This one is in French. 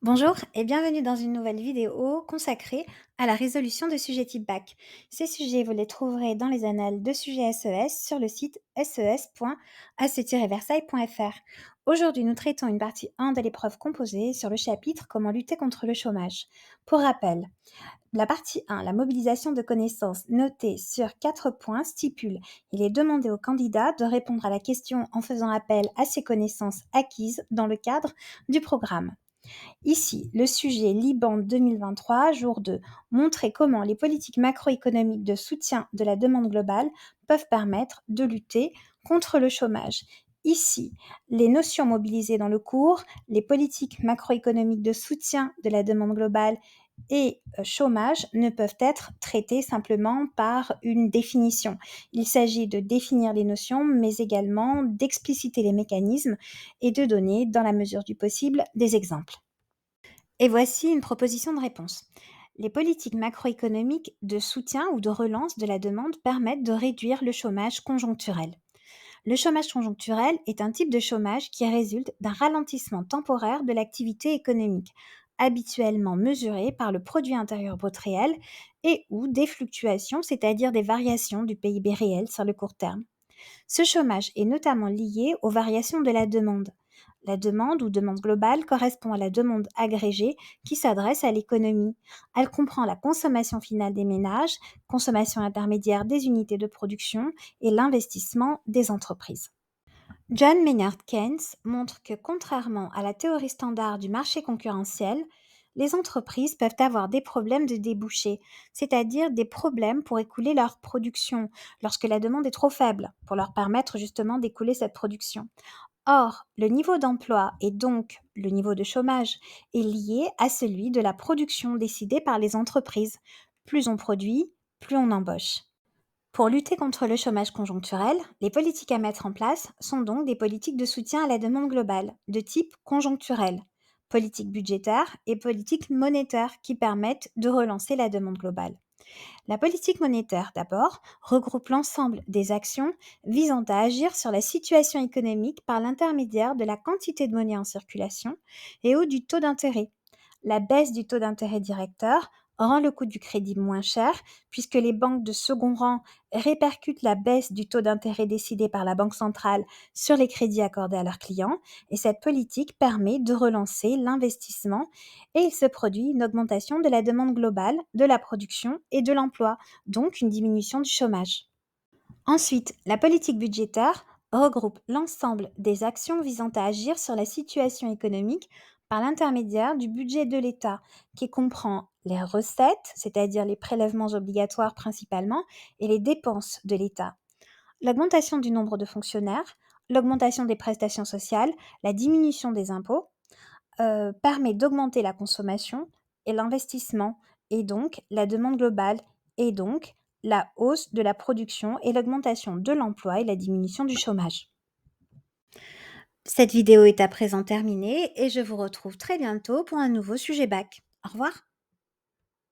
Bonjour et bienvenue dans une nouvelle vidéo consacrée à la résolution de sujets type bac. Ces sujets, vous les trouverez dans les annales de sujets SES sur le site ses.ac-versailles.fr. Aujourd'hui, nous traitons une partie 1 de l'épreuve composée sur le chapitre Comment lutter contre le chômage. Pour rappel, la partie 1, la mobilisation de connaissances notée sur 4 points stipule: il est demandé au candidat de répondre à la question en faisant appel à ses connaissances acquises dans le cadre du programme. Ici, le sujet Liban 2023, jour 2. Montrer comment les politiques macroéconomiques de soutien de la demande globale peuvent permettre de lutter contre le chômage. Ici, les notions mobilisées dans le cours, les politiques macroéconomiques de soutien de la demande globale et chômage ne peuvent être traitées simplement par une définition. Il s'agit de définir les notions, mais également d'expliciter les mécanismes et de donner, dans la mesure du possible, des exemples. Et voici une proposition de réponse. Les politiques macroéconomiques de soutien ou de relance de la demande permettent de réduire le chômage conjoncturel. Le chômage conjoncturel est un type de chômage qui résulte d'un ralentissement temporaire de l'activité économique, habituellement mesuré par le produit intérieur brut réel et ou des fluctuations, c'est-à-dire des variations du PIB réel sur le court terme. Ce chômage est notamment lié aux variations de la demande. La demande ou demande globale correspond à la demande agrégée qui s'adresse à l'économie. Elle comprend la consommation finale des ménages, consommation intermédiaire des unités de production et l'investissement des entreprises. John Maynard Keynes montre que contrairement à la théorie standard du marché concurrentiel, les entreprises peuvent avoir des problèmes de débouchés, c'est-à-dire des problèmes pour écouler leur production lorsque la demande est trop faible, pour leur permettre justement d'écouler cette production. Or, le niveau d'emploi et donc le niveau de chômage est lié à celui de la production décidée par les entreprises. Plus on produit, plus on embauche. Pour lutter contre le chômage conjoncturel, les politiques à mettre en place sont donc des politiques de soutien à la demande globale, de type conjoncturel, politique budgétaire et politique monétaire qui permettent de relancer la demande globale. La politique monétaire, d'abord, regroupe l'ensemble des actions visant à agir sur la situation économique par l'intermédiaire de la quantité de monnaie en circulation et ou du taux d'intérêt. La baisse du taux d'intérêt directeur rend le coût du crédit moins cher puisque les banques de second rang répercutent la baisse du taux d'intérêt décidé par la Banque centrale sur les crédits accordés à leurs clients et cette politique permet de relancer l'investissement et il se produit une augmentation de la demande globale, de la production et de l'emploi, donc une diminution du chômage. Ensuite, la politique budgétaire regroupe l'ensemble des actions visant à agir sur la situation économique par l'intermédiaire du budget de l'État, qui comprend les recettes, c'est-à-dire les prélèvements obligatoires principalement, et les dépenses de l'État. L'augmentation du nombre de fonctionnaires, l'augmentation des prestations sociales, la diminution des impôts permet d'augmenter la consommation et l'investissement et donc la demande globale et donc la hausse de la production et l'augmentation de l'emploi et la diminution du chômage. Cette vidéo est à présent terminée et je vous retrouve très bientôt pour un nouveau sujet bac. Au revoir.